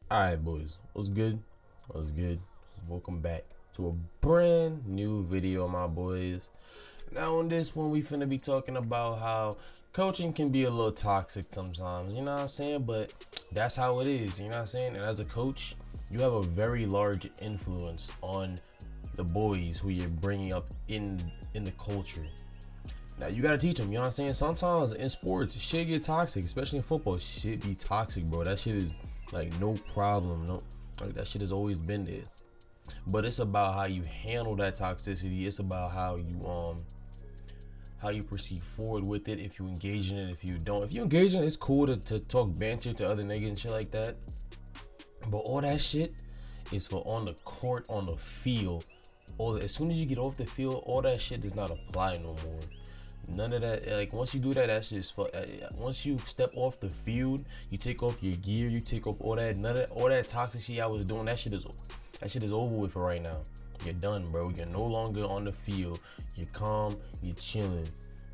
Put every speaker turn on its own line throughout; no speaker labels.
Alright, boys. What's good? What's good? Welcome back to a brand new video, my boys. Now, in this one, we finna be talking about how coaching can be a little toxic sometimes, you know what I'm saying? But that's how it is, you know what I'm saying? And as a coach, you have a very large influence on the boys who you're bringing up in the culture. Now you gotta teach them, you know what I'm saying? Sometimes in sports, shit get toxic, especially in football. Shit be toxic, bro. That shit is like no problem. No, like that shit has always been there. But it's about how you handle that toxicity. It's about how you proceed forward with it. If you engage in it, if you don't. If you engage in it, it's cool to talk banter to other niggas and shit like that. But all that shit is for on the court, on the field. As soon as you get off the field, all that shit does not apply no more. None of that. Like once you do that, that's just for. Once you step off the field, you take off your gear, you take off all that. None of all that toxic shit I was doing. That shit is over with for right now. You're done, bro. You're no longer on the field. You're calm. You're chilling.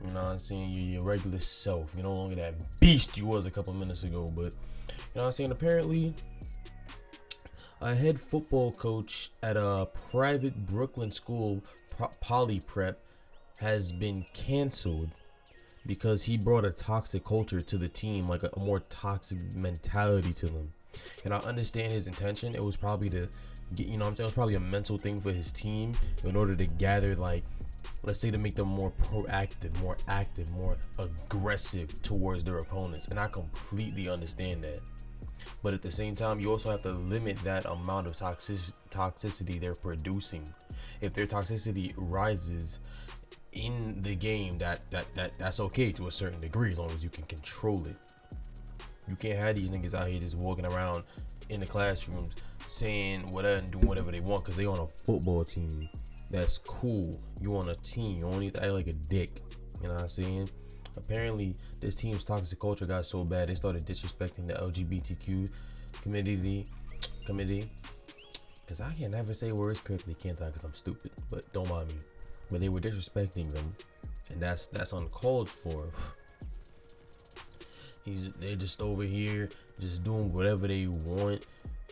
You know what I'm saying? You're your regular self. You're no longer that beast you was a couple minutes ago. But you know what I'm saying? Apparently, a head football coach at a private Brooklyn school, Poly Prep, has been canceled because he brought a toxic culture to the team, like a more toxic mentality to them. And I understand his intention. It was probably to get, you know what I'm saying? It was probably a mental thing for his team in order to gather, like, let's say to make them more proactive, more active, more aggressive towards their opponents. And I completely understand that. But at the same time, you also have to limit that amount of toxicity they're producing. If their toxicity rises in the game, that's okay to a certain degree as long as you can control it. You can't have these niggas out here just walking around in the classrooms saying whatever and doing whatever they want because they on a football team. That's cool. You on a team. You don't need to act like a dick. You know what I'm saying? Apparently, this team's toxic culture got so bad they started disrespecting the LGBTQ committee. Cause I can never say words correctly, can't I? Cause I'm stupid. But don't mind me. But they were disrespecting them, and that's uncalled for. They're just over here, just doing whatever they want,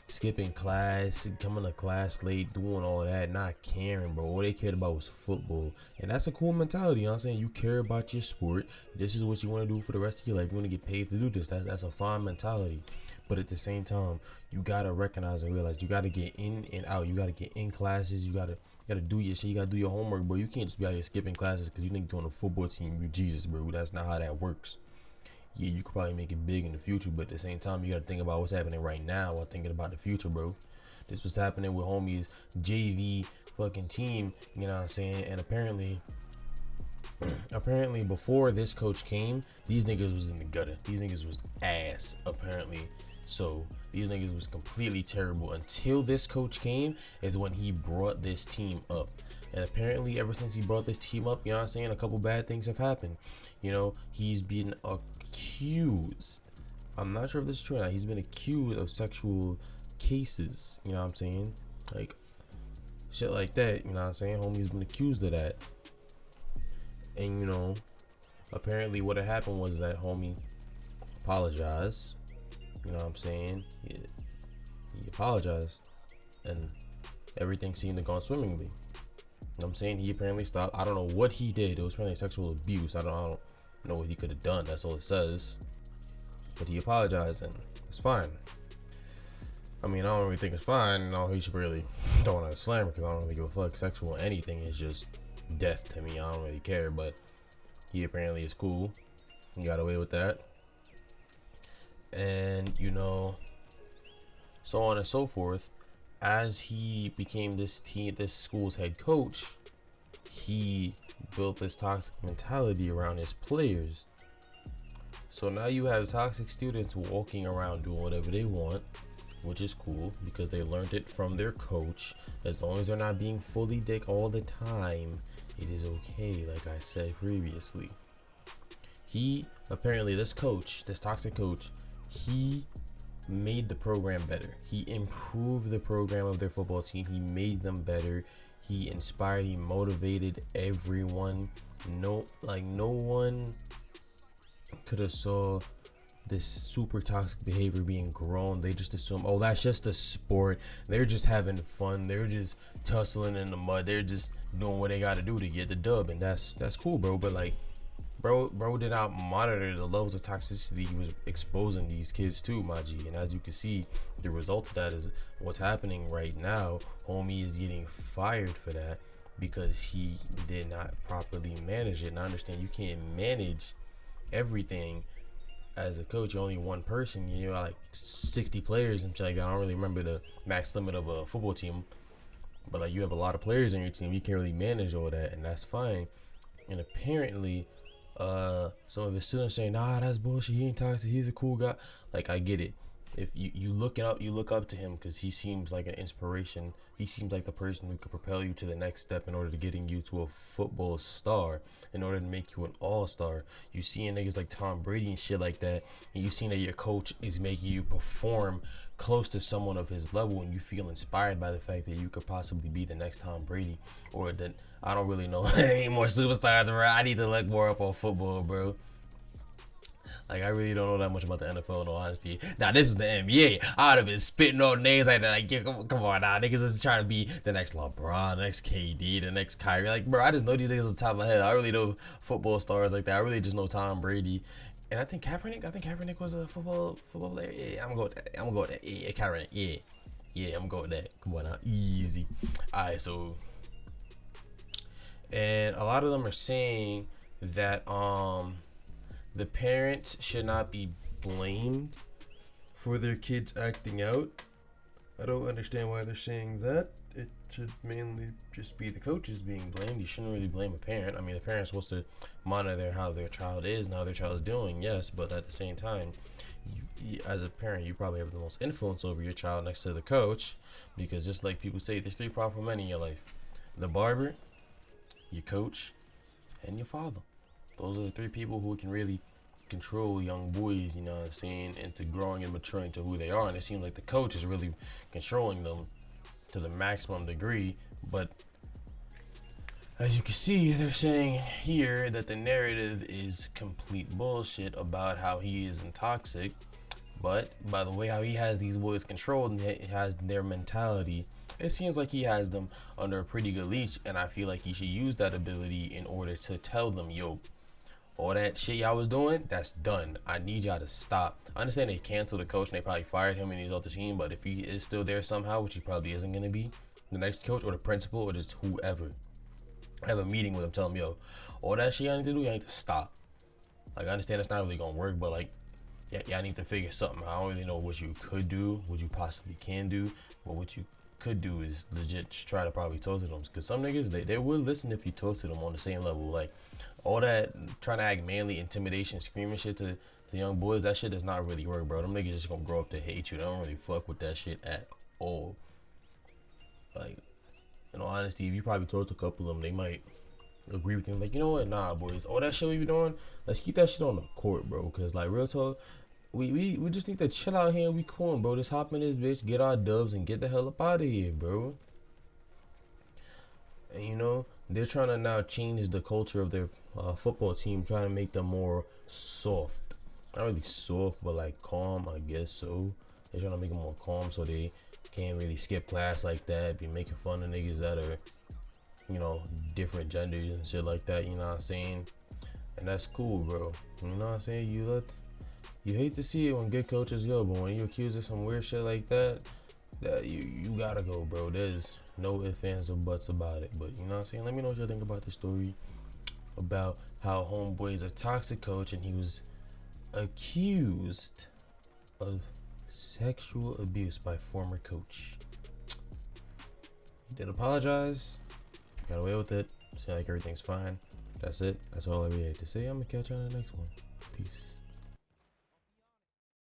skipping class, coming to class late, doing all that, not caring, bro. All they cared about was football. And that's a cool mentality, you know what I'm saying? You care about your sport. This is what you want to do for the rest of your life. You want to get paid to do this. That's a fine mentality. But at the same time, you gotta recognize and realize you gotta get in and out. You gotta get in classes. You gotta do your shit. You gotta do your homework, bro. You can't just be out here skipping classes because you think you're on a football team. You Jesus, bro. That's not how that works. Yeah, you could probably make it big in the future, but at the same time, you gotta think about what's happening right now while thinking about the future, bro. This was happening with homies JV fucking team, you know what I'm saying? And apparently before this coach came, these niggas was in the gutter. These niggas was ass, apparently. So these niggas was completely terrible until this coach came is when he brought this team up. And apparently ever since he brought this team up, you know what I'm saying, a couple bad things have happened. You know, he's been accused. I'm not sure if this is true or not. He's been accused of sexual cases, you know what I'm saying? Like shit like that, you know what I'm saying? Homie's been accused of that. And you know, apparently what had happened was that homie apologized. You know what I'm saying? He apologized, and everything seemed to go swimmingly. You know what I'm saying? He apparently stopped. I don't know what he did. It was probably sexual abuse. I don't know what he could have done. That's all it says. But he apologized, and it's fine. I mean, I don't really think it's fine. No, he should really throw on a slammer because I don't really give a fuck. Sexual anything is just death to me. I don't really care. But he apparently is cool. He got away with that. And you know, so on and so forth. As he became this school's head coach, he built this toxic mentality around his players. So now you have toxic students walking around doing whatever they want, which is cool because they learned it from their coach. As long as they're not being fully dick all the time, it is okay, like I said previously. He apparently, this toxic coach, he made the program better. He improved the program of their football team. He made them better. He inspired, he motivated everyone. No one could have saw this super toxic behavior being grown. They just assume, oh, that's just a sport. They're just having fun. They're just tussling in the mud. They're just doing what they got to do to get the dub, and that's cool, bro. But like, bro did not monitor the levels of toxicity he was exposing these kids to, my G. And as you can see, the result of that is what's happening right now. Homie is getting fired for that because he did not properly manage it. And I understand you can't manage everything as a coach. You're only one person. You're like 60 players and shit like that. I don't really remember the max limit of a football team, but like you have a lot of players on your team. You can't really manage all that, and that's fine. And apparently, some of his students saying, nah, that's bullshit. He ain't toxic. He's a cool guy. Like, I get it. If you look up to him because he seems like an inspiration. He seems like the person who could propel you to the next step in order to getting you to a football star, in order to make you an all-star. You seeing niggas like Tom Brady and shit like that, and you seeing that your coach is making you perform close to someone of his level, and you feel inspired by the fact that you could possibly be the next Tom Brady, or that I don't really know any more superstars, bro. I need to look more up on football, bro. Like, I really don't know that much about the NFL, in all honesty. Now, this is the NBA. I would have been spitting on names like that. Like, yeah, come on now. Niggas is trying to be the next LeBron, the next KD, the next Kyrie. Like, bro, I just know these niggas on the top of my head. I really know football stars like that. I really just know Tom Brady. And I think Kaepernick was a football player. Yeah, I'm going to go with that. Yeah, Kaepernick. Yeah, I'm going with that. Come on now. Easy. All right, so. And a lot of them are saying that, the parents should not be blamed for their kids acting out. I don't understand why they're saying that. It should mainly just be the coaches being blamed. You shouldn't really blame a parent. I mean, the parent's supposed to monitor how their child is and how their child is doing, yes, but at the same time, you, as a parent, you probably have the most influence over your child next to the coach, because just like people say, there's 3 powerful men in your life: the barber, your coach, and your father. Those are the 3 people who can really control young boys, you know what I'm saying, into growing and maturing to who they are. And it seems like the coach is really controlling them to the maximum degree. But as you can see, they're saying here that the narrative is complete bullshit about how he isn't toxic. But by the way how he has these boys controlled and he has their mentality, it seems like he has them under a pretty good leash. And I feel like he should use that ability in order to tell them, yo, all that shit y'all was doing, that's done. I need y'all to stop. I understand they canceled the coach and they probably fired him and he's off the team, but if he is still there somehow, which he probably isn't going to be, the next coach or the principal or just whoever, have a meeting with him, tell him, yo, all that shit y'all need to do, y'all need to stop. Like, I understand it's not really going to work, but like, yeah, y'all need to figure something. I don't really know what you could do, what you possibly can do, but what you could do is legit just try to probably talk to them, because some niggas, they will listen if you talk to them on the same level. Like, all that trying to act manly, intimidation, screaming shit to the young boys, that shit does not really work, bro. Them niggas just gonna grow up to hate you. They don't really fuck with that shit at all. Like, in all honesty, if you probably talk to a couple of them, they might agree with you. Like, you know what? Nah, boys, all that shit we be doing, let's keep that shit on the court, bro. Because, like, real talk, we just need to chill out here and we cool, bro. Just hop in this bitch, get our dubs, and get the hell up out of here, bro. And, you know, they're trying to now change the culture of their football team, trying to make them more soft. Not really soft, but like calm, I guess so. They're trying to make them more calm so they can't really skip class like that, be making fun of niggas that are, you know, different genders and shit like that, you know what I'm saying? And that's cool, bro. You know what I'm saying? You hate to see it when good coaches go, but when you accuse of some weird shit like that, you gotta go, bro. There's no ifs, ands, or buts about it. But you know what I'm saying? Let me know what y'all think about this story about how homeboy is a toxic coach and he was accused of sexual abuse by former coach. He did apologize, got away with it, seemed like everything's fine. That's it. That's all I really had to say. I'm gonna catch you on the next one.